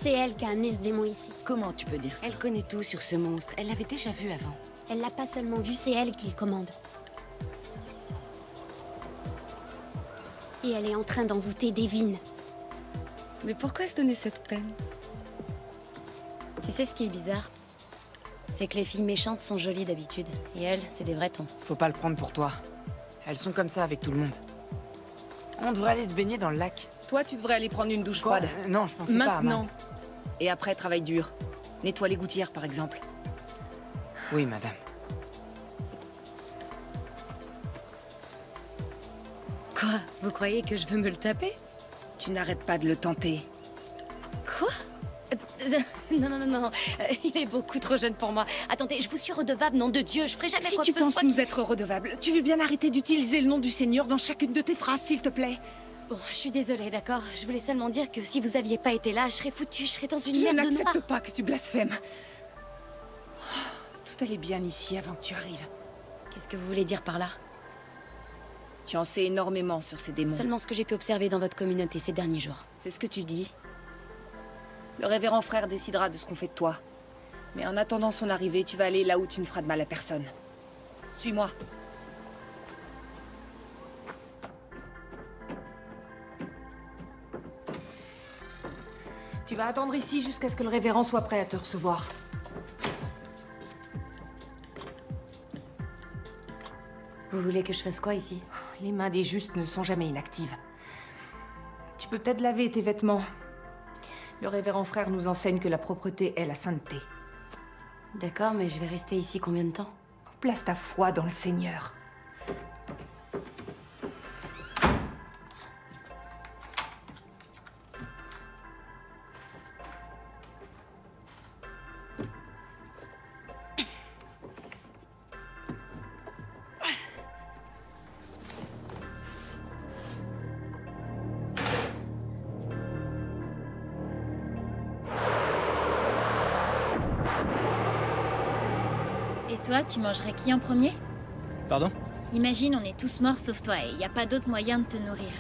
C'est elle qui a amené ce démon ici. Comment tu peux dire ça? Elle connaît tout sur ce monstre. Elle l'avait déjà vu avant. Elle l'a pas seulement vu, c'est elle qui le commande. Et elle est en train d'envoûter Devin. Mais pourquoi se donner cette peine? Tu sais ce qui est bizarre? C'est que les filles méchantes sont jolies d'habitude. Et elles, c'est des vrais tons. Faut pas le prendre pour toi. Elles sont comme ça avec tout le monde. On devrait aller se baigner dans le lac. Toi, tu devrais aller prendre une douche Quoi? froide. Non, je pensais pas à Maintenant. mal. Et après, travail dur. Nettoie les gouttières, par exemple. Oui, madame. Quoi? Vous croyez que je veux me le taper? Tu n'arrêtes pas de le tenter. Quoi? Non. Il est beaucoup trop jeune pour moi. Attendez, je vous suis redevable, nom de Dieu. Je ferai jamais Si quoi tu que ce penses soit. nous être redevables, tu veux bien arrêter d'utiliser le nom du Seigneur dans chacune de tes phrases, s'il te plaît? Bon, je suis désolée, d'accord? Je voulais seulement dire que si vous aviez pas été là, je serais foutue. Je serais dans une Je merde noire. n'accepte pas que tu blasphèmes. Tout allait bien ici avant que tu arrives. Qu'est-ce que vous voulez dire par là? Tu en sais énormément sur ces démons. Seulement ce que j'ai pu observer dans votre communauté ces derniers jours. C'est ce que tu dis. Le révérend frère décidera de ce qu'on fait de toi. Mais en attendant son arrivée, tu vas aller là où tu ne feras de mal à personne. Suis-moi. Tu vas attendre ici jusqu'à ce que le révérend soit prêt à te recevoir. Vous voulez que je fasse quoi ici? Les mains des justes ne sont jamais inactives. Tu peux peut-être laver tes vêtements. Le révérend frère nous enseigne que la propreté est la sainteté. D'accord, mais je vais rester ici combien de temps? Place ta foi dans le Seigneur. Et toi, tu mangerais qui en premier? Pardon? Imagine, on est tous morts sauf toi et y a pas d'autre moyen de te nourrir.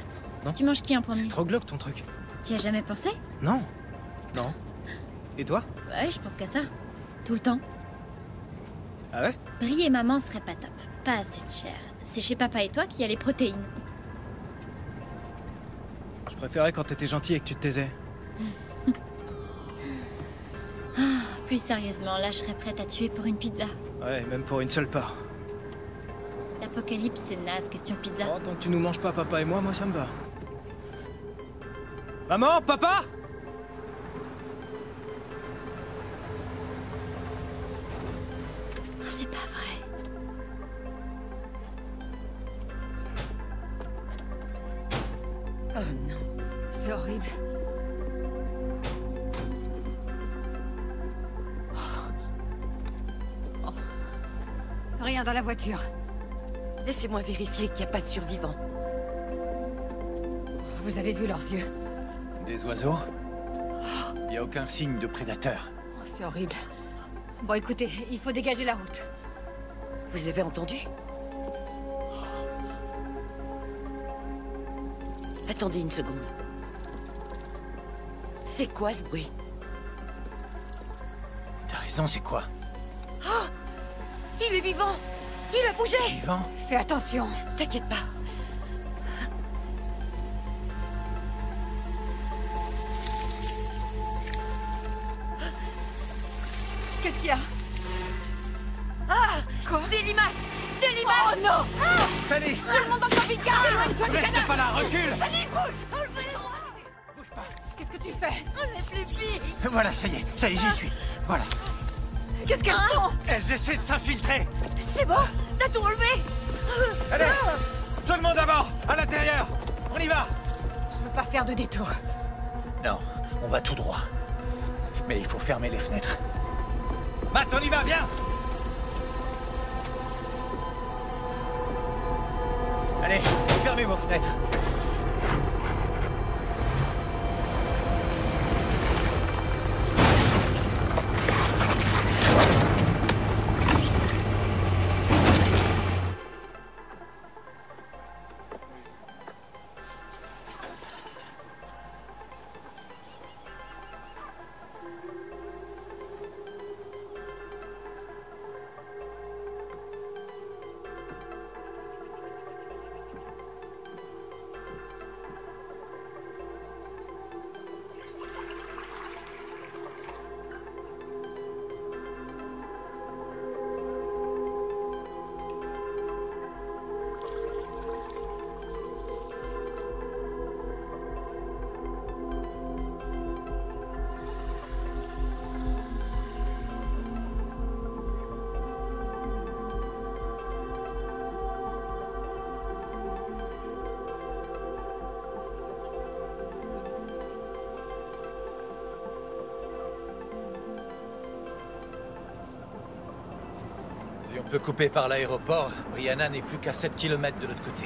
Non. Tu manges qui en premier? C'est trop glauque ton truc. Tu as jamais pensé? Non. Non. Et toi? Ouais, je pense qu'à ça. Tout le temps. Ah ouais? Brie et maman serait pas top. Pas assez de chair. C'est chez papa et toi qu'il y a les protéines. Je préférais quand t'étais gentil et que tu te taisais. Plus sérieusement, là, je serais prête à tuer pour une pizza. Ouais, même pour une seule part. L'apocalypse, c'est naze, question pizza. Oh, tant que tu nous manges pas, papa et moi ça me va. Maman, papa? Oh, c'est pas vrai. Oh non, c'est horrible. Rien dans la voiture. Laissez-moi vérifier qu'il n'y a pas de survivants. Vous avez vu leurs yeux? Des oiseaux? Il n'y a aucun signe de prédateur. Oh, c'est horrible. Bon, écoutez, il faut dégager la route. Vous avez entendu? Attendez une seconde. C'est quoi ce bruit? T'as raison, c'est quoi? Il est vivant! Il a bougé! Vivant? Fais attention. T'inquiète pas. Qu'est-ce qu'il y a? Ah! Quoi? Des limaces! Des limaces! Oh non! Sally! Tout le monde dans le camping-car! Éloigne-toi du Reste cadavre! pas là, recule! Allez, bouge! Bouge pas! Qu'est-ce que tu fais? Enlève les filles! Voilà, ça y est, j'y suis. Voilà. Qu'est-ce qu'elles font? Elles essaient de s'infiltrer. C'est bon? T'as tout enlevé? Allez! Tout le monde d'abord! À l'intérieur! On y va! Je veux pas faire de détour. Non, on va tout droit. Mais il faut fermer les fenêtres. Matt, on y va, viens! Allez, fermez vos fenêtres. Si on peut couper par l'aéroport, Brianna n'est plus qu'à 7 km de l'autre côté.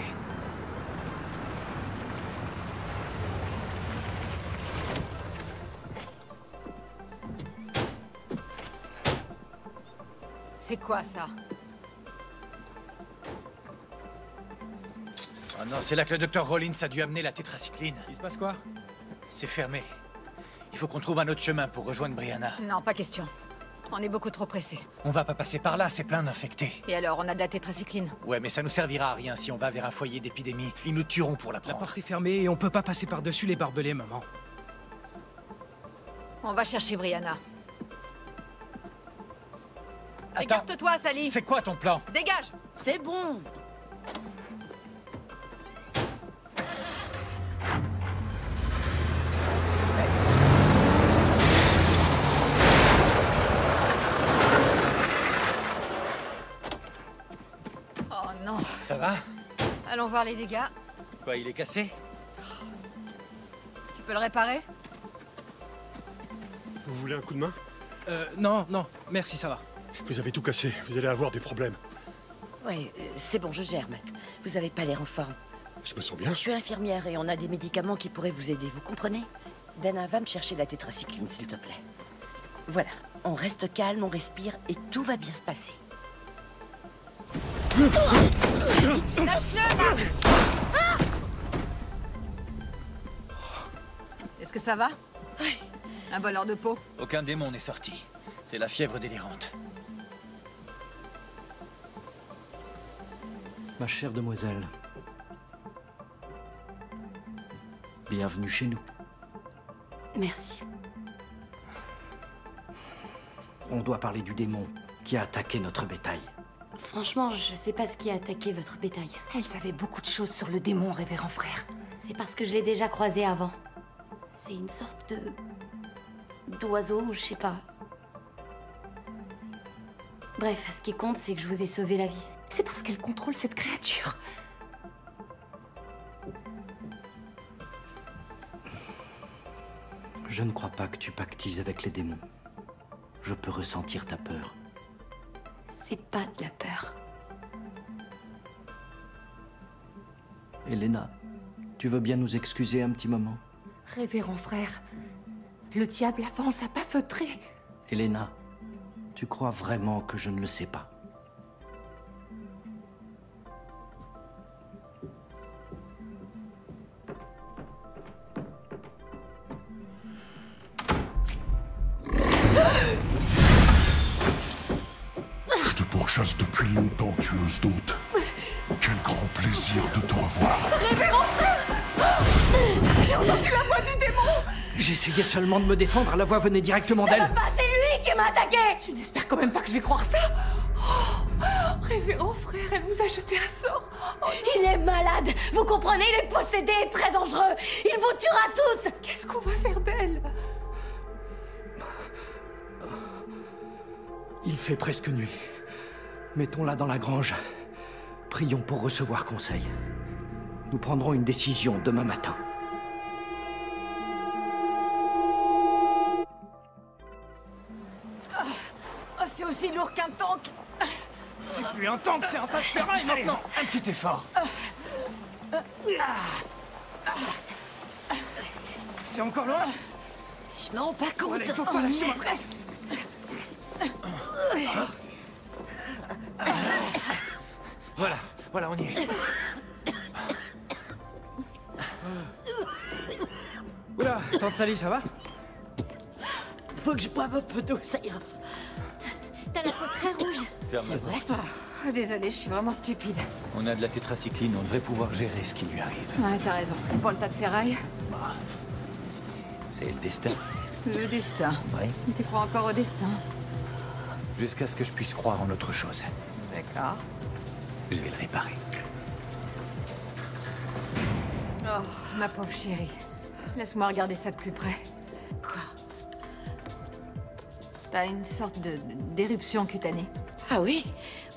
C'est quoi ça? Oh non, c'est là que le docteur Rollins a dû amener la tétracycline. Il se passe quoi? C'est fermé. Il faut qu'on trouve un autre chemin pour rejoindre Brianna. Non, pas question. On est beaucoup trop pressés. On va pas passer par là, c'est plein d'infectés. Et alors, on a de la tétracycline. Ouais, mais ça nous servira à rien si on va vers un foyer d'épidémie. Ils nous tueront pour la La prendre. porte est fermée et on peut pas passer par-dessus les barbelés, maman. On va chercher Brianna. Attends, Écarte-toi, Sally. c'est quoi ton plan? Dégage. C'est bon. Oh non. Ça va? Allons voir les dégâts. Quoi, il est cassé? Tu peux le réparer? Vous voulez un coup de main? Non, non, merci, ça va. Vous avez tout cassé, vous allez avoir des problèmes. Ouais, c'est bon, je gère, Matt. Vous avez pas l'air en forme. Je me sens bien. Je suis infirmière et on a des médicaments qui pourraient vous aider, vous comprenez? Dana, va me chercher la tétracycline, s'il te plaît. Voilà, on reste calme, on respire et tout va bien se passer. Lâche-le, Marc. Est-ce que ça va? Oui. Un voleur de peau? Aucun démon n'est sorti. C'est la fièvre délirante. Ma chère demoiselle, bienvenue chez nous. Merci. On doit parler du démon qui a attaqué notre bétail. Franchement, je sais pas ce qui a attaqué votre bétail. Elle savait beaucoup de choses sur le démon, révérend frère. C'est parce que je l'ai déjà croisé avant. C'est une sorte de... d'oiseau, ou je sais pas. Bref, ce qui compte, c'est que je vous ai sauvé la vie. C'est parce qu'elle contrôle cette créature. Je ne crois pas que tu pactises avec les démons. Je peux ressentir ta peur. C'est pas de la peur. Elena, tu veux bien nous excuser un petit moment? Révérend frère, le diable avance à pas feutrer. Elena, tu crois vraiment que je ne le sais pas? Je te pourchasse depuis longtemps, tueuse d'hôtes. Quel grand plaisir de te revoir. Révérend frère! J'ai entendu la voix du démon! J'essayais seulement de me défendre, la voix venait directement d'elle. C'est lui qui m'a attaqué! Tu n'espères quand même pas que je vais croire ça? Oh, révérend frère, elle vous a jeté un sort. Oh, Il est malade! Vous comprenez? Il est possédé et très dangereux! Il vous tuera tous! qu'est-ce qu'on va faire d'elle? Il fait presque nuit. Mettons-la dans la grange. Prions pour recevoir conseil. Nous prendrons une décision demain matin. Oh, c'est aussi lourd qu'un tank! C'est plus un tank, c'est un tas de ferraille maintenant. Un petit effort. C'est encore loin? Je m'en rends pas compte. Allez, faut pas lâcher ma presque. Voilà, on y est. Oula, tante Sally, ça va? Faut que je boive un peu d'eau, ça ira. T'as la peau très rouge. Ferme la porte. Ah, désolée, je suis vraiment stupide. On a de la tétracycline, on devrait pouvoir gérer ce qui lui arrive. Ouais, t'as raison. Et pour le tas de ferraille? C'est le destin. Le destin. Ouais. Tu crois encore au destin? Jusqu'à ce que je puisse croire en autre chose. D'accord. Je vais le réparer. Oh, ma pauvre chérie. Laisse-moi regarder ça de plus près. Quoi? T'as une sorte d'éruption cutanée. Ah oui?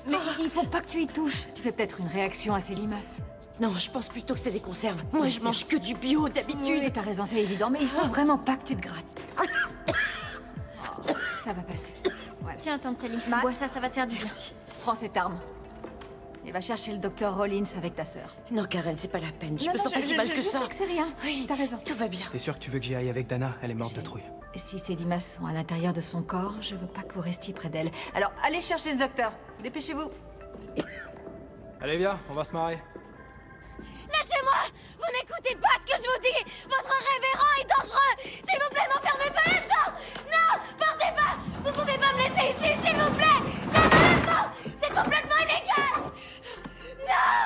Mais il faut pas que tu y touches. Tu fais peut-être une réaction à ces limaces. Non, je pense plutôt que c'est des conserves. Moi, Mais je c'est- mange que du bio d'habitude. Oui, t'as raison, c'est évident. Mais il faut vraiment pas que tu te grattes. Oh, ça va passer. Voilà. Tiens, tante Sally, Matt? bois ça, ça va te faire du bien. Prends cette arme. Et va chercher le docteur Rollins avec ta sœur. Non, Karen, c'est pas la peine. Je Non, me non, sens pas si mal que je ça. sais que c'est rien. Oui, t'as raison. Tout va bien. T'es sûr que tu veux que j'y aille avec Dana? Elle est morte de trouille. Si ces limaces sont à l'intérieur de son corps, je veux pas que vous restiez près d'elle. Alors, allez chercher ce docteur. Dépêchez-vous. Allez, viens, on va se marrer. Lâchez-moi! Vous n'écoutez pas ce que je vous dis! Votre révérend est dangereux! S'il vous plaît, m'enfermez pas là-dedans! Non! Partez pas! Vous pouvez pas me laisser ici, s'il vous plaît! C'est un enlèvement! C'est complètement illégal! Non!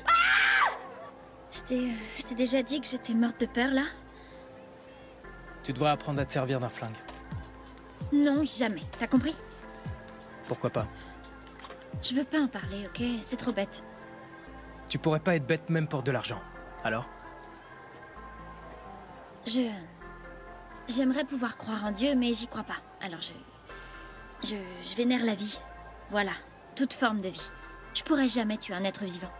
Ah! Je t'ai déjà dit que j'étais morte de peur, là? Tu devrais apprendre à te servir d'un flingue. Non, jamais. T'as compris? Pourquoi pas? Je veux pas en parler, ok? C'est trop bête. Tu pourrais pas être bête même pour de l'argent. Alors? J'aimerais pouvoir croire en Dieu, mais j'y crois pas. Alors je vénère la vie. Voilà, toute forme de vie. Je pourrais jamais tuer un être vivant.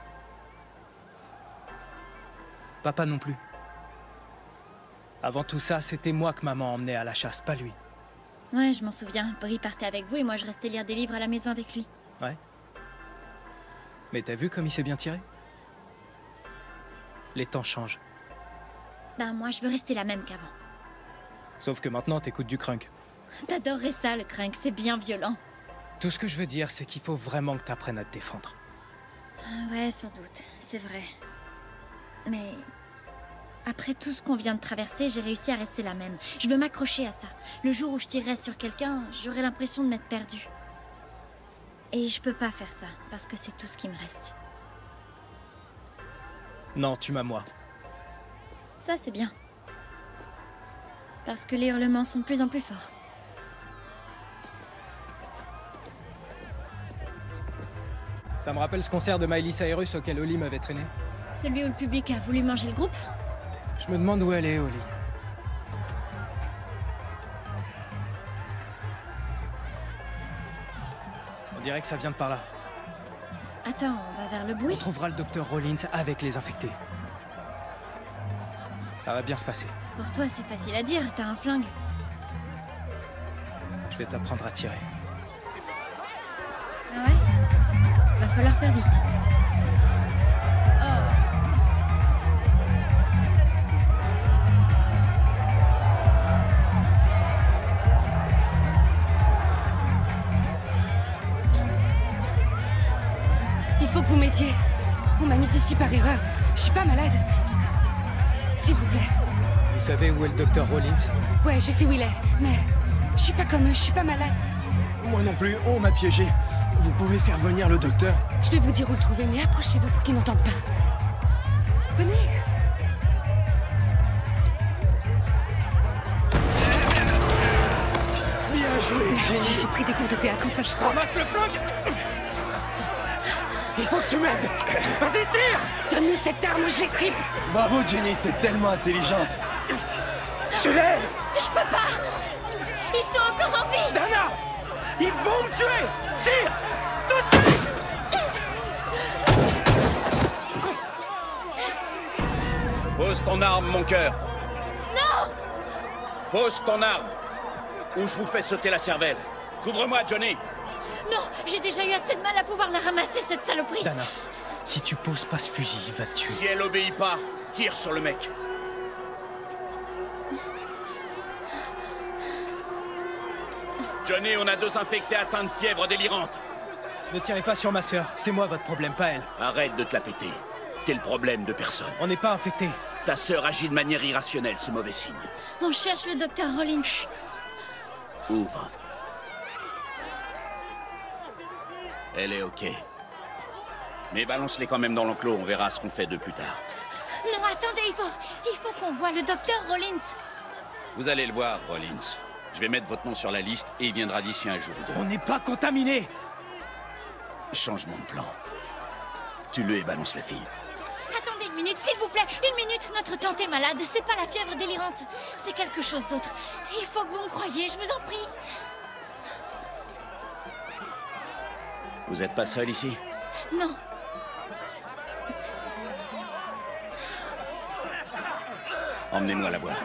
Papa non plus. Avant tout ça, c'était moi que maman emmenait à la chasse, pas lui. Ouais, je m'en souviens. Brie partait avec vous et moi je restais lire des livres à la maison avec lui. Ouais. Mais t'as vu comme il s'est bien tiré? Les temps changent. Ben moi je veux rester la même qu'avant. Sauf que maintenant, t'écoutes du crunk. T'adorerais ça, le crunk, c'est bien violent. Tout ce que je veux dire, c'est qu'il faut vraiment que t'apprennes à te défendre. Ouais, sans doute, c'est vrai. Mais... après tout ce qu'on vient de traverser, j'ai réussi à rester la même. Je veux m'accrocher à ça. Le jour où je tirerai sur quelqu'un, j'aurai l'impression de m'être perdue. Et je peux pas faire ça, parce que c'est tout ce qui me reste. Non, tu m'as moi. Ça, c'est bien. Parce que les hurlements sont de plus en plus forts. Ça me rappelle ce concert de Miley Cyrus auquel Holly m'avait traîné. Celui où le public a voulu manger le groupe? Je me demande où elle est, Holly. On dirait que ça vient de par là. Attends, on va vers le bruit? On trouvera le docteur Rollins avec les infectés. Ça va bien se passer. Pour toi, c'est facile à dire, t'as un flingue. Je vais t'apprendre à tirer. Ah ouais? Va falloir faire vite. Oh. Il faut que vous m'aidiez. On m'a mise ici par erreur. Je suis pas malade. S'il vous plaît. Vous savez où est le docteur Rollins? Ouais, je sais où il est, mais je suis pas comme eux, je suis pas malade. Moi non plus, on m'a piégé. Vous pouvez faire venir le docteur? Je vais vous dire où le trouver, mais approchez-vous pour qu'il n'entende pas. Venez. Bien joué, Jenny. J'ai pris des cours de théâtre, enfin je crois. Ramasse le flingue! Il faut que tu m'aides. Vas-y, tire! Donne-nous cette arme, je l'étripe. Bravo, Jenny, t'es tellement intelligente. Tu l'es! Je peux pas! Ils sont encore en vie! Dana! Ils vont me tuer! Tire! Tout de suite! Pose ton arme, mon cœur. Non! Pose ton arme. Ou je vous fais sauter la cervelle. Couvre-moi, Johnny. Non, j'ai déjà eu assez de mal à pouvoir la ramasser, cette saloperie. Dana, si tu poses pas ce fusil, il va te tuer. Si elle obéit pas, tire sur le mec. Johnny, on a 2 infectés atteints de fièvre délirante. Ne tirez pas sur ma sœur, c'est moi votre problème, pas elle. Arrête de te la péter. T'es le problème de personne. On n'est pas infectés. Ta sœur agit de manière irrationnelle, c'est mauvais signe. On cherche le docteur Rollins. Ouvre. Elle est ok. Mais balance-les quand même dans l'enclos, on verra ce qu'on fait de plus tard. Non, attendez, il faut qu'on voie le docteur Rollins. Vous allez le voir, Rollins. Je vais mettre votre nom sur la liste et il viendra d'ici un jour ou deux. On n'est pas contaminés. Changement de plan. Tue-le et balance la fille. Attendez une minute, s'il vous plaît. Une minute, notre tante est malade. C'est pas la fièvre délirante. C'est quelque chose d'autre. Il faut que vous me croyiez, je vous en prie. Vous êtes pas seul ici? Non. Emmenez-moi la voir.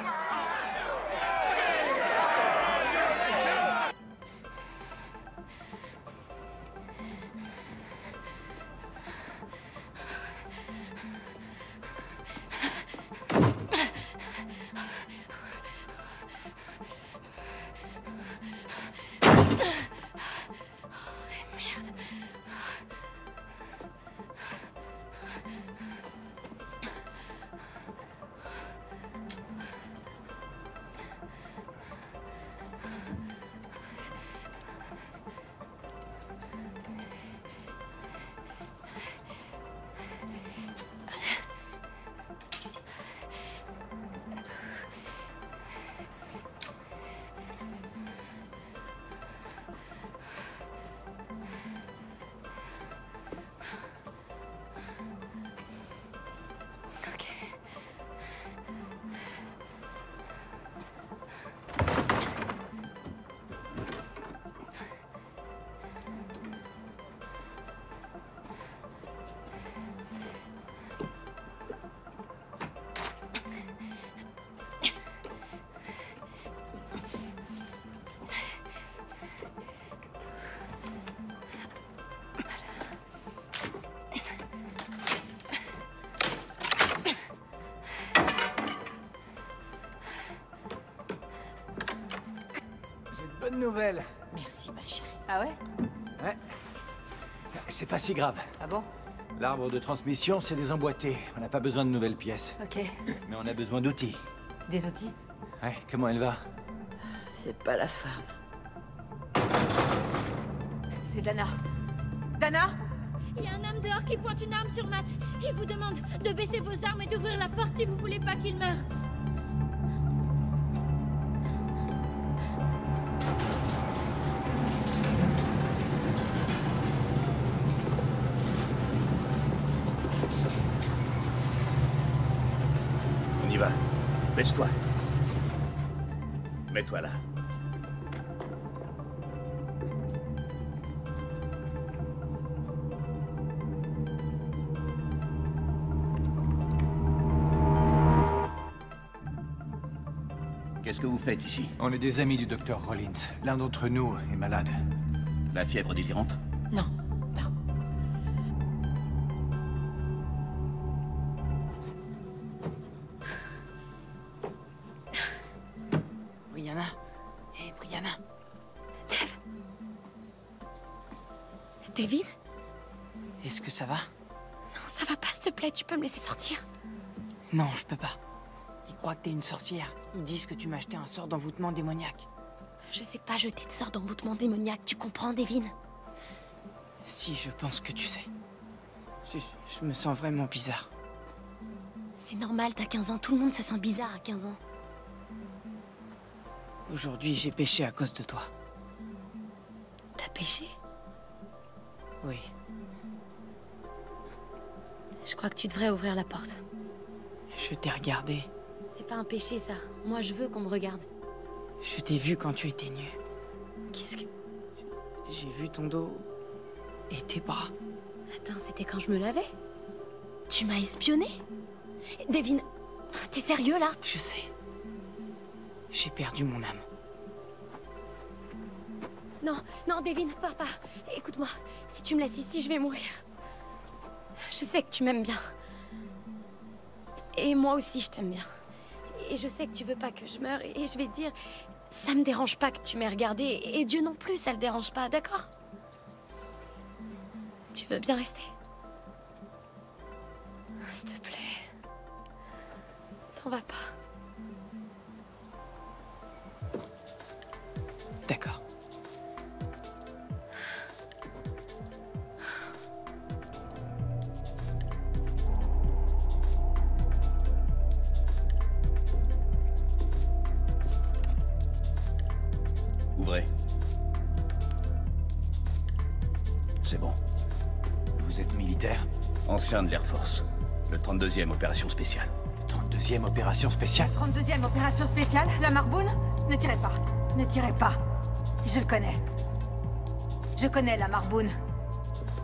bonne nouvelle. Merci, ma chérie. Ah ouais? Ouais. C'est pas si grave. Ah bon? L'arbre de transmission, c'est désemboîté. On n'a pas besoin de nouvelles pièces. Ok. Mais on a besoin d'outils. Des outils? Ouais, comment elle va? C'est pas la femme. C'est Dana. Dana? Il y a un homme dehors qui pointe une arme sur Matt. Il vous demande de baisser vos armes et d'ouvrir la porte si vous voulez pas qu'il meure. On y va. Baisse-toi. Mets-toi là. Qu'est-ce que vous faites ici? On est des amis du docteur Rollins. L'un d'entre nous est malade. La fièvre délirante? Non. Brianna. Hé, Brianna. Dev. Devin? Est-ce que ça va? Non, ça va pas, s'il te plaît, tu peux me laisser sortir? Non, je peux pas. Ils croient que t'es une sorcière. Ils disent que tu m'as acheté un sort d'envoûtement démoniaque. Je sais pas jeter de sort d'envoûtement démoniaque, tu comprends, Devin? Si, je pense que tu sais. Je me sens vraiment bizarre. C'est normal, t'as 15 ans, tout le monde se sent bizarre à 15 ans. Aujourd'hui, j'ai péché à cause de toi. T'as péché? Oui. Je crois que tu devrais ouvrir la porte. Je t'ai regardé. C'est pas un péché, ça. Moi, je veux qu'on me regarde. Je t'ai vu quand tu étais nue. Qu'est-ce que... J'ai vu ton dos et tes bras. Attends, c'était quand je me lavais? Tu m'as espionné? Devin, t'es sérieux, là? Je sais. J'ai perdu mon âme. Non, non, Devin, pars pas. Écoute-moi, si tu me laisses ici, je vais mourir. Je sais que tu m'aimes bien. Et moi aussi, je t'aime bien. Et je sais que tu veux pas que je meure. Et je vais te dire, ça me dérange pas que tu m'aies regardé. Et Dieu non plus, ça le dérange pas, d'accord? Tu veux bien rester? S'il te plaît. T'en vas pas. D'accord. Ouvrez. C'est bon. Vous êtes militaire? Ancien de l'Air Force. Le 32e opération spéciale. 32e opération spéciale? 32e opération spéciale, la Marboune? Ne tirez pas. Ne tirez pas. Je le connais. Je connais la Marboune.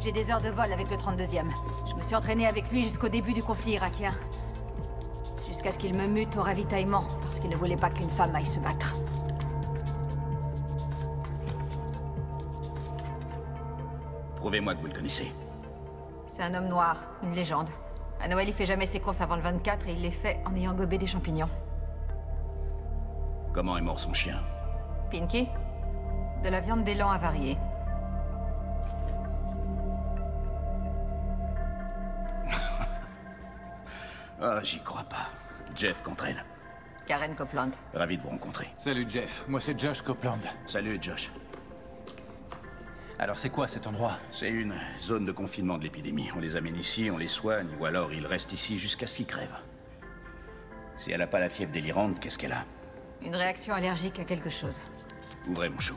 J'ai des heures de vol avec le 32e. Je me suis entraînée avec lui jusqu'au début du conflit irakien. Jusqu'à ce qu'il me mute au ravitaillement, parce qu'il ne voulait pas qu'une femme aille se battre. Prouvez-moi que vous le connaissez. C'est un homme noir, une légende. À Noël, il fait jamais ses courses avant le 24 et il les fait en ayant gobé des champignons. Comment est mort son chien? Pinky? De la viande d'élan avariée. Ah, j'y crois pas. Jeff Cantrell. Karen Copeland. Ravi de vous rencontrer. Salut Jeff, moi c'est Josh Copeland. Salut Josh. Alors c'est quoi cet endroit? C'est une zone de confinement de l'épidémie. On les amène ici, on les soigne, ou alors ils restent ici jusqu'à ce qu'ils crèvent. Si elle n'a pas la fièvre délirante, qu'est-ce qu'elle a? Une réaction allergique à quelque chose. Ouvrez mon chou.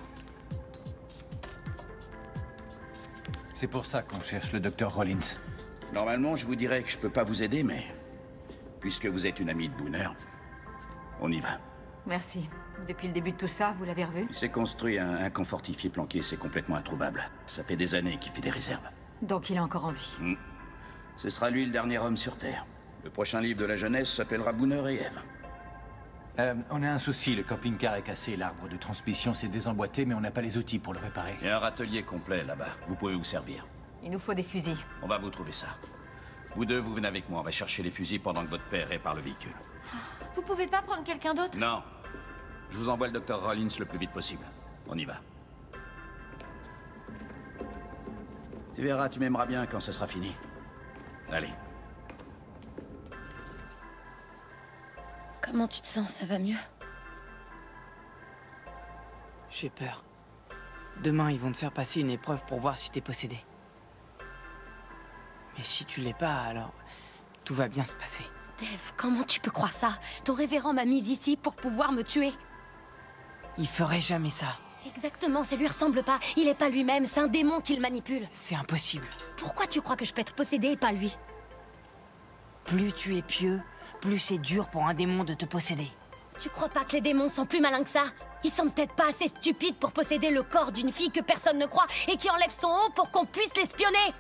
C'est pour ça qu'on cherche le docteur Rollins. Normalement, je vous dirais que je peux pas vous aider, mais... puisque vous êtes une amie de Booner, on y va. Merci. Depuis le début de tout ça, vous l'avez revu? Il s'est construit un camp fortifié planqué, c'est complètement introuvable. Ça fait des années qu'il fait des réserves. Donc il est encore en vie. Ce sera lui le dernier homme sur Terre. Le prochain livre de la jeunesse s'appellera Booner et Eve. On a un souci, le camping-car est cassé, l'arbre de transmission s'est désemboîté, mais on n'a pas les outils pour le réparer. Il y a un râtelier complet là-bas, vous pouvez vous servir. Il nous faut des fusils. On va vous trouver ça. Vous deux, vous venez avec moi, on va chercher les fusils pendant que votre père répare le véhicule. Vous pouvez pas prendre quelqu'un d'autre? Non. Je vous envoie le docteur Rollins le plus vite possible. On y va. Tu verras, tu m'aimeras bien quand ça sera fini. Allez. Comment tu te sens? Ça va mieux? J'ai peur. Demain, ils vont te faire passer une épreuve pour voir si t'es possédé. Mais si tu l'es pas, alors tout va bien se passer. Dave, comment tu peux croire ça? Ton révérend m'a mise ici pour pouvoir me tuer. Il ferait jamais ça. Exactement, ça lui ressemble pas. Il est pas lui-même, c'est un démon qui le manipule. C'est impossible. Pourquoi tu crois que je peux être possédée et pas lui? Plus tu es pieux, plus c'est dur pour un démon de te posséder. Tu crois pas que les démons sont plus malins que ça? Ils sont peut-être pas assez stupides pour posséder le corps d'une fille que personne ne croit et qui enlève son haut pour qu'on puisse l'espionner.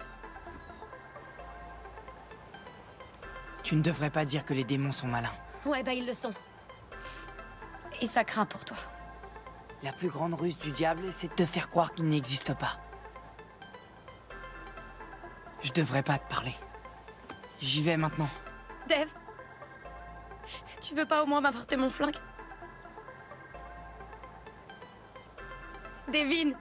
Tu ne devrais pas dire que les démons sont malins. Ouais, bah ils le sont. Et ça craint pour toi. La plus grande ruse du diable, c'est de te faire croire qu'il n'existe pas. Je devrais pas te parler. J'y vais maintenant. Dave, tu veux pas au moins m'apporter mon flingue? Devin.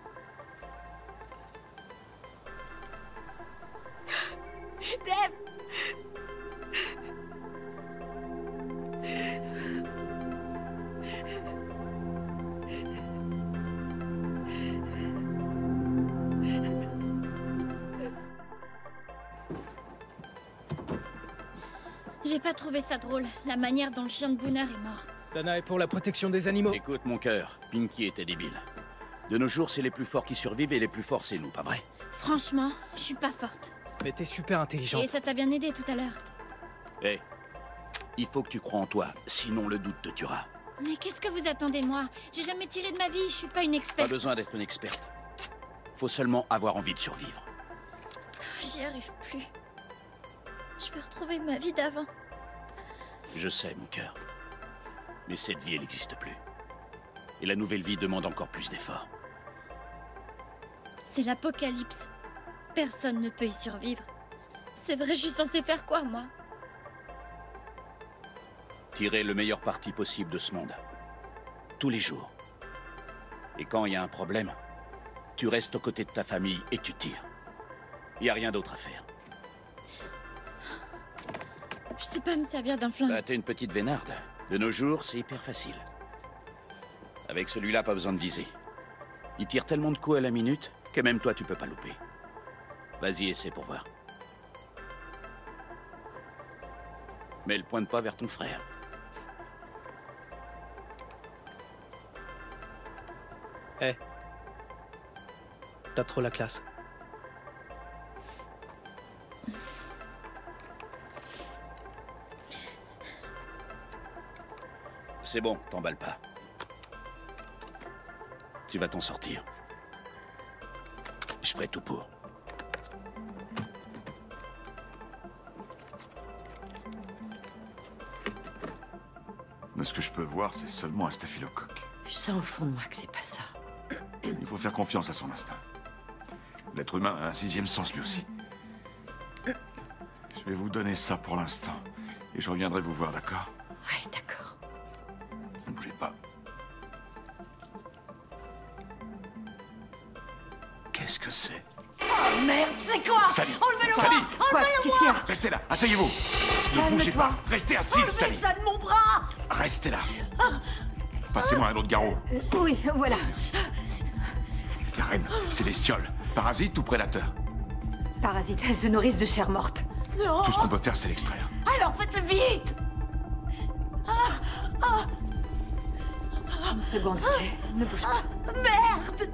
Dave. J'ai pas trouvé ça drôle, la manière dont le chien de Booner est mort. Dana est pour la protection des animaux. Écoute, mon cœur, Pinky était débile. De nos jours, c'est les plus forts qui survivent et les plus forts, c'est nous, pas vrai? Franchement, je suis pas forte. Mais t'es super intelligente. Et ça t'a bien aidé tout à l'heure. Hé, il faut que tu crois en toi, sinon le doute te tuera. Mais qu'est-ce que vous attendez de moi? J'ai jamais tiré de ma vie, je suis pas une Pas experte. besoin d'être une experte. Faut seulement avoir envie de survivre. J'y arrive plus. Je veux retrouver ma vie d'avant. Je sais, mon cœur. Mais cette vie, elle n'existe plus. Et la nouvelle vie demande encore plus d'efforts. C'est l'apocalypse. Personne ne peut y survivre. C'est vrai, je suis censée faire quoi, moi? Tirer le meilleur parti possible de ce monde. Tous les jours. Et quand il y a un problème, tu restes aux côtés de ta famille et tu tires. Il n'y a rien d'autre à faire. Je sais pas me servir d'un flingue. Bah, t'es une petite vénarde. De nos jours, c'est hyper facile. Avec celui-là, pas besoin de viser. Il tire tellement de coups à la minute que même toi, tu peux pas louper. Vas-y, essaie pour voir. Mais le pointe pas vers ton frère. Hé. T'as trop la classe. C'est bon, t'emballe pas. Tu vas t'en sortir. Je ferai tout pour. Mais ce que je peux voir, c'est seulement un staphylocoque. Je sens au fond de moi que c'est pas ça. Il faut faire confiance à son instinct. L'être humain a un sixième sens, lui aussi. Je vais vous donner ça pour l'instant. Et je reviendrai vous voir, d'accord? Ouais, d'accord. Ne bougez pas. Qu'est-ce que c'est? Oh merde, c'est quoi? Sally! Enlevez-le-moi! Sally! Enlevez-le-moi! Qu'est-ce qu'il y a? Restez là, asseyez-vous! Ne bougez pas, restez assis, Enlevez Sally! ça de mon bras! Restez là! Passez-moi un autre garrot. Oui, voilà. Karen, célestiole, parasite ou prédateur? Parasites, elles se nourrissent de chair morte. Non! Tout ce qu'on peut faire, c'est l'extraire. Alors faites-le vite! Une seconde, ne bouge pas. Merde!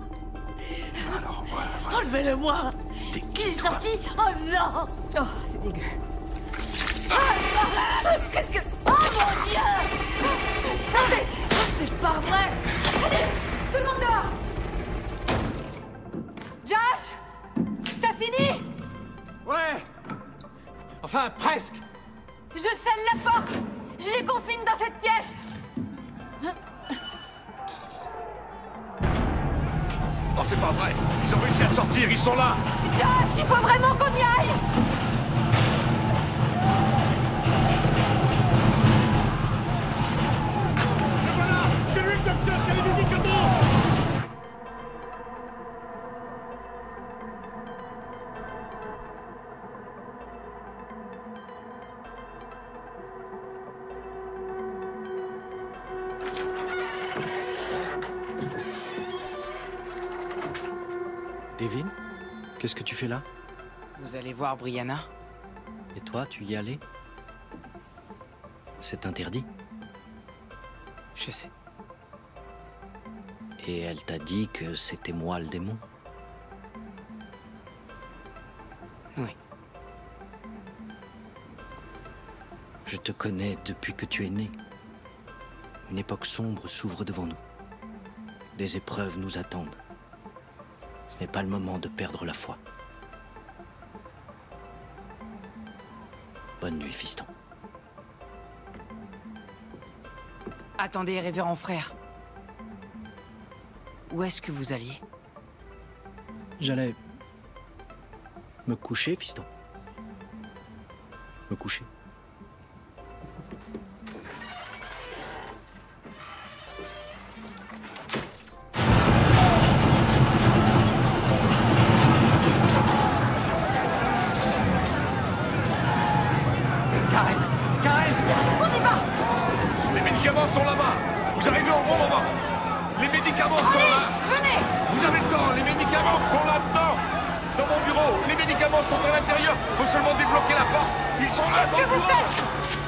Alors, voilà. Enlevez-le-moi! Il est sorti! Oh non! Oh, c'est dégueu. Qu'est-ce que... Oh mon Dieu! Attendez! C'est pas vrai! Allez, tout le monde dehors! Josh! T'as fini? Ouais! Enfin, presque! Je scelle la porte! Je les confine dans cette pièce! Oh, c'est pas vrai! Ils ont réussi à sortir, ils sont là! Josh, il faut vraiment qu'on y aille! Et voilà! C'est lui le docteur, c'est les médicaments! Devin, qu'est-ce que tu fais là? Vous allez voir Brianna? Et toi, tu y allais? C'est interdit. Je sais. Et elle t'a dit que c'était moi le démon? Oui. Je te connais depuis que tu es né. Une époque sombre s'ouvre devant nous. Des épreuves nous attendent. Ce n'est pas le moment de perdre la foi. Bonne nuit, fiston. Attendez, révérend frère. Où est-ce que vous alliez? J'allais... me coucher, fiston. Me coucher. Les médicaments sont là-bas. Vous arrivez au bon moment. Les médicaments sont là. Venez. Vous avez le temps. Les médicaments sont là-dedans. Dans mon bureau. Les médicaments sont à l'intérieur. Faut seulement débloquer la porte. Ils sont là dans le bureau.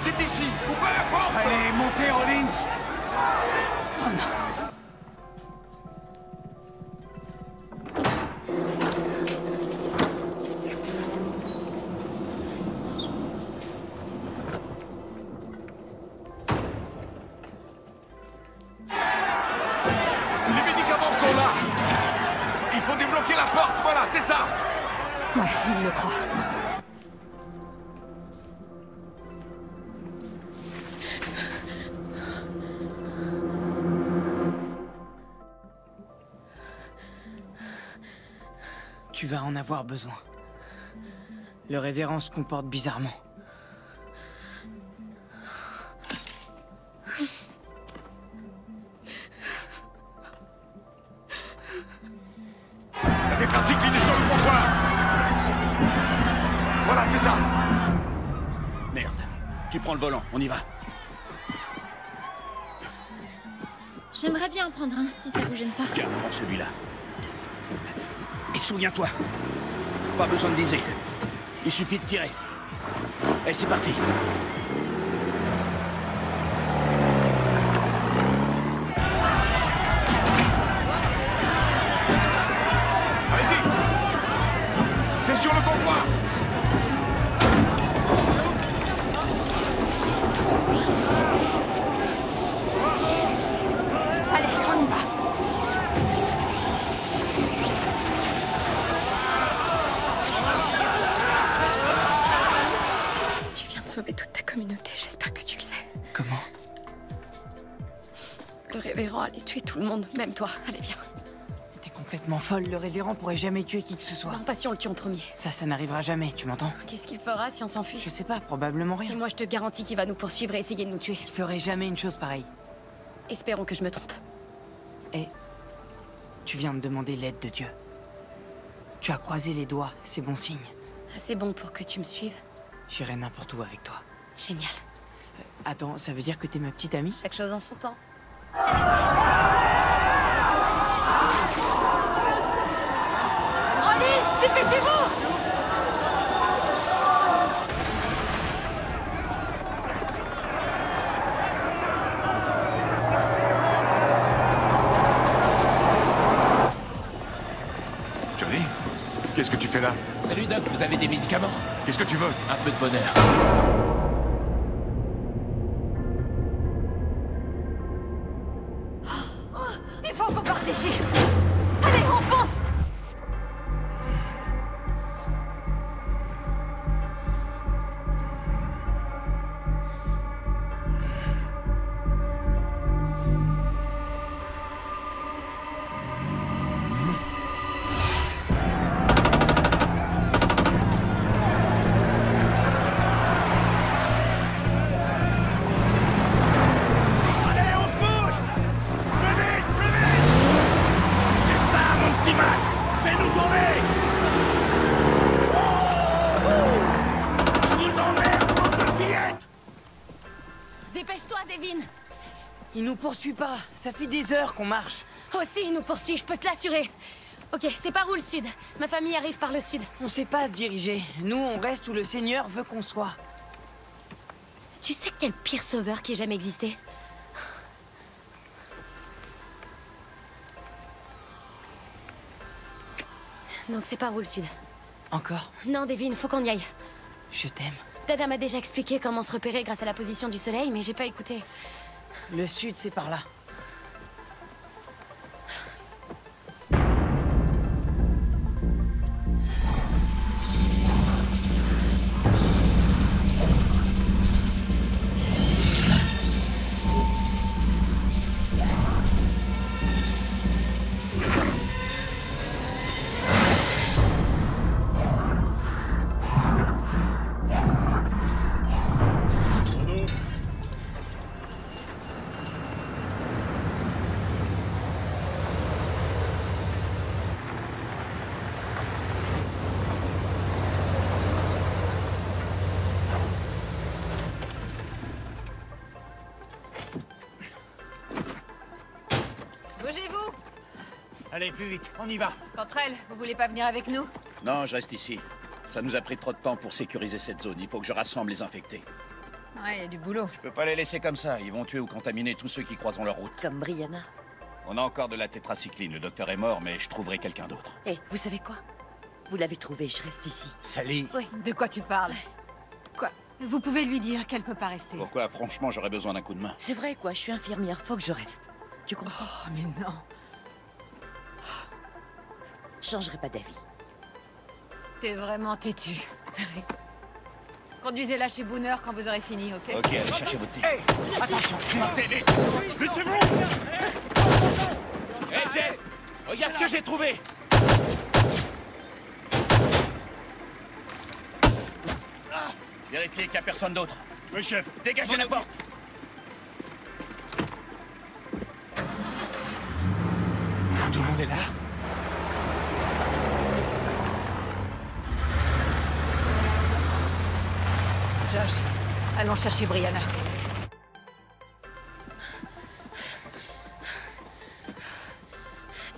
C'est ici. Ouvrez la porte. Allez, montez, Rollins. Oh non. Les médicaments sont là. Il faut débloquer la porte. Voilà, c'est ça. Ouais, il le croit. Tu vas en avoir besoin. Le révérend se comporte bizarrement. La tétracycline est sur le comptoir. Voilà, c'est ça. Merde. Tu prends le volant, on y va. J'aimerais bien en prendre un, si ça vous gêne pas. Tiens, prends celui-là. Et souviens-toi, pas besoin de viser. Il suffit de tirer. Et c'est parti. Allez-y. C'est sur le comptoir. Allez, on y va. Tu viens de sauver toute ta communauté, j'espère que tu le sais. Comment? Le révérend allait tuer tout le monde, même toi. Allez, viens. T'es complètement folle, le révérend pourrait jamais tuer qui que ce soit. Non, pas si on le tue en premier. Ça n'arrivera jamais, tu m'entends? Qu'est-ce qu'il fera si on s'enfuit? Je sais pas, probablement Et rien. moi, je te garantis qu'il va nous poursuivre et essayer de nous tuer. Il ferait jamais une chose pareille. Espérons que je me trompe. Et tu viens de demander l'aide de Dieu. Tu as croisé les doigts, c'est bon signe. Assez bon pour que tu me suives. J'irai n'importe où avec toi. Génial. Attends, ça veut dire que t'es ma petite amie? Chaque chose en son temps. Rollis, dépêchez-vous! Johnny, qu'est-ce que tu fais là? Salut Doc, vous avez des médicaments? Qu'est-ce que tu veux? Un peu de bonheur. Il faut qu'on parte d'ici! Allez, on fonce! Allez, on se bouge! Plus vite, plus vite! C'est ça, mon petit Mac! Fais-nous tourner! Je vous emmerde, bande de fillettes! Dépêche-toi, Devin! Il nous poursuit pas, ça fait des heures qu'on marche. Aussi, il nous poursuit, je peux te l'assurer. Ok, c'est par où le sud? Ma famille arrive par le sud. On sait pas se diriger. Nous, on reste où le Seigneur veut qu'on soit. Tu sais que t'es le pire sauveur qui ait jamais existé? Donc c'est par où le sud? Encore? Non, Devin, faut qu'on y aille. Je t'aime. Dada m'a déjà expliqué comment se repérer grâce à la position du soleil, mais j'ai pas écouté. Le sud, c'est par là. Bougez-vous! Allez, plus vite, on y va. Cantrell, vous voulez pas venir avec nous? Non, je reste ici. Ça nous a pris trop de temps pour sécuriser cette zone. Il faut que je rassemble les infectés. Ouais, y a du boulot. Je peux pas les laisser comme ça. Ils vont tuer ou contaminer tous ceux qui croiseront leur route. Comme Brianna. On a encore de la tétracycline. Le docteur est mort, mais je trouverai quelqu'un d'autre. Eh, vous savez quoi? Vous l'avez trouvé, je reste ici. Sally. Oui. De quoi tu parles? Quoi? Vous pouvez lui dire qu'elle peut pas rester. Pourquoi? Franchement, j'aurais besoin d'un coup de main. C'est vrai, quoi, je suis infirmière, faut que je reste. Tu comprends? Oh, mais non. Je changerai pas d'avis. T'es vraiment têtu. Conduisez-la chez Booner quand vous aurez fini, ok? Ok, allez chercher votre fille. Hey, attention, partez vite. Laissez-vous. Hé, Jeff, regarde ce que j'ai trouvé. Vérifiez qu'il n'y a personne d'autre. Oui, chef. Dégagez la porte. Tout le monde est là? Josh, allons chercher Brianna.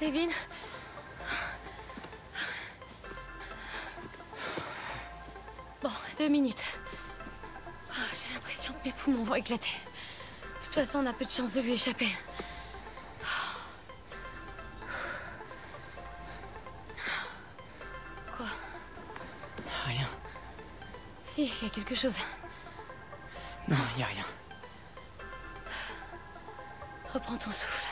Devin? Bon, 2 minutes. Ah, j'ai l'impression que mes poumons vont éclater. De toute façon, on a peu de chance de lui échapper. Quoi? Rien. Si, il y a quelque chose. Non, y a rien. Reprends ton souffle.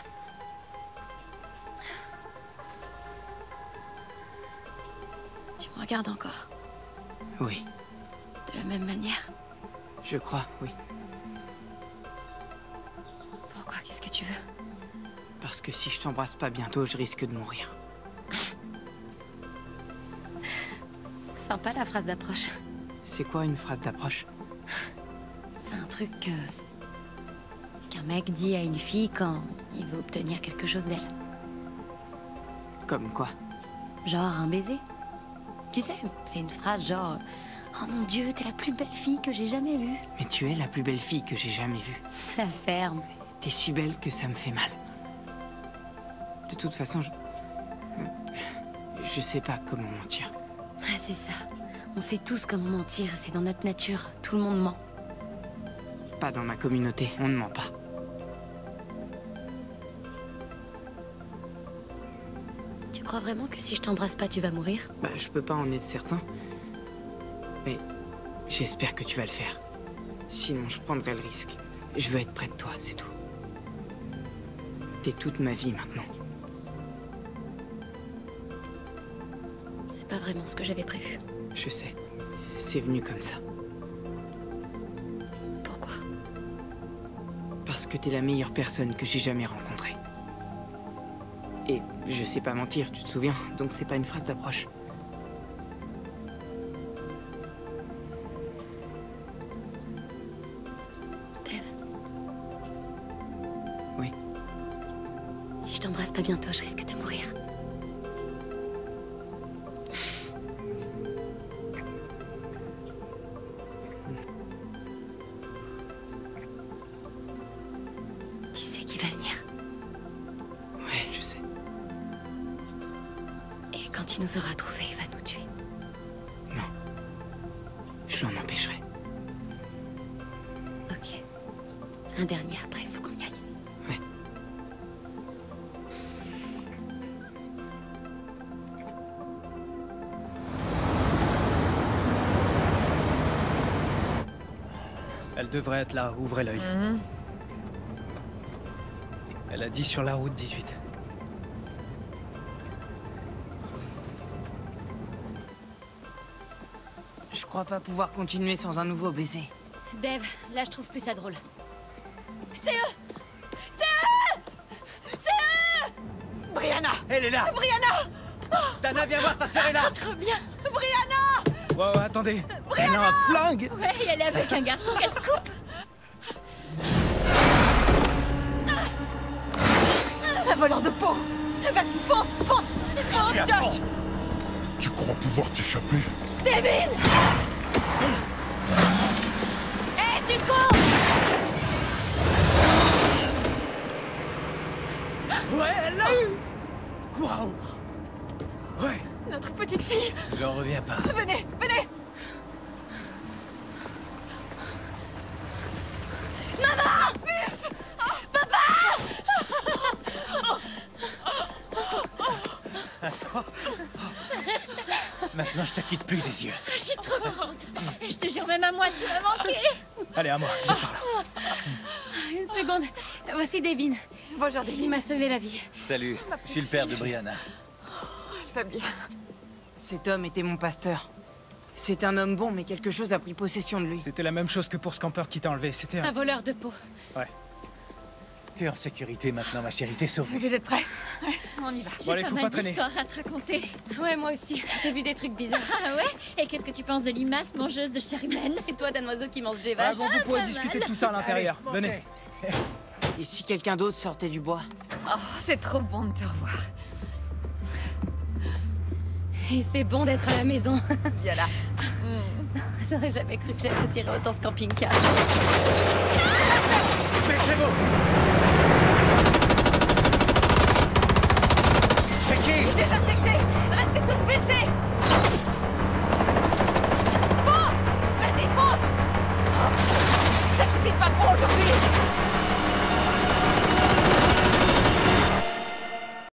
Tu me regardes encore? Oui. De la même manière? Je crois, oui. Pourquoi? Qu'est-ce que tu veux? Parce que si je t'embrasse pas bientôt, je risque de mourir. Sympa la phrase d'approche. C'est quoi une phrase d'approche? C'est un truc qu'un mec dit à une fille quand il veut obtenir quelque chose d'elle. Comme quoi? Genre un baiser. Tu sais, c'est une phrase genre « Oh mon Dieu, t'es la plus belle fille que j'ai jamais vue. » Mais tu es la plus belle fille que j'ai jamais vue. La ferme. T'es si belle que ça me fait mal. De toute façon, je sais pas comment mentir. Ah, c'est ça. On sait tous comment mentir, c'est dans notre nature. Tout le monde ment. Pas dans ma communauté, on ne ment pas. Tu crois vraiment que si je t'embrasse pas, tu vas mourir? Bah, je peux pas en être certain. Mais j'espère que tu vas le faire. Sinon, je prendrai le risque. Je veux être près de toi, c'est tout. T'es toute ma vie maintenant. C'est pas vraiment ce que j'avais prévu. Je sais. C'est venu comme ça. Pourquoi? Parce que t'es la meilleure personne que j'ai jamais rencontrée. Et je sais pas mentir, tu te souviens, donc c'est pas une phrase d'approche. Dev. Oui. Si je t'embrasse pas bientôt, je risque de mourir. Tu sais qui va venir. Ouais, je sais. Quand il nous aura trouvés, il va nous tuer. Non. Je l'en empêcherai. Ok. Un dernier après, faut qu'on y aille. Ouais. Elle devrait être là, ouvrez l'œil. Elle a dit sur la route 18. Je crois pas pouvoir continuer sans un nouveau baiser. Dave, là je trouve plus ça drôle. C'est eux! C'est eux! C'est eux! Brianna! Elle est là! Brianna! Dana, viens voir, ta sœur est là! Trop bien! Brianna! Ouais, attendez. Elle a un flingue. Ouais, elle est avec un garçon qu'elle se coupe. Un voleur de peau! Vas-y, fonce! Fonce! C'est fort, Josh! Tu crois pouvoir t'échapper? Devin! Hé, tu con! Ouais, elle l'a eu! Waouh! Ouais! Notre petite fille! J'en reviens pas. Venez! Venez! Maman! Fils! Maintenant, je te quitte plus des yeux. Je suis trop contente. Et je te jure, même à moi, tu m'as manqué. Allez, à moi, viens par là. Une seconde. Voici Devin. Bonjour, Devin. Il m'a sauvé la vie. Salut, je suis le père de Brianna. Elle va bien. Cet homme était mon pasteur. C'est un homme bon, mais quelque chose a pris possession de lui. C'était la même chose que pour ce campeur qui t'a enlevé. C'était Un un... voleur de peau. Ouais. T'es en sécurité maintenant, ma chérie, t'es sauvée. Vous êtes prêts? Ouais, on y va. J'ai allez, pas faut mal pas traîner. d'histoires à te raconter. Ouais, moi aussi. J'ai vu des trucs bizarres. Ah ouais? Et qu'est-ce que tu penses de limace mangeuse de chair humaine? Et toi, d'un oiseau qui mange des Ouais, vaches. bon, vous pourrez pas discuter de mal. tout ça à l'intérieur. Venez. Et si quelqu'un d'autre sortait du bois? Oh, c'est trop bon de te revoir. Et c'est bon d'être à la maison. Viens là. J'aurais jamais cru que j'apprécierais autant ce camping-car. C'est qui? Désinfecté!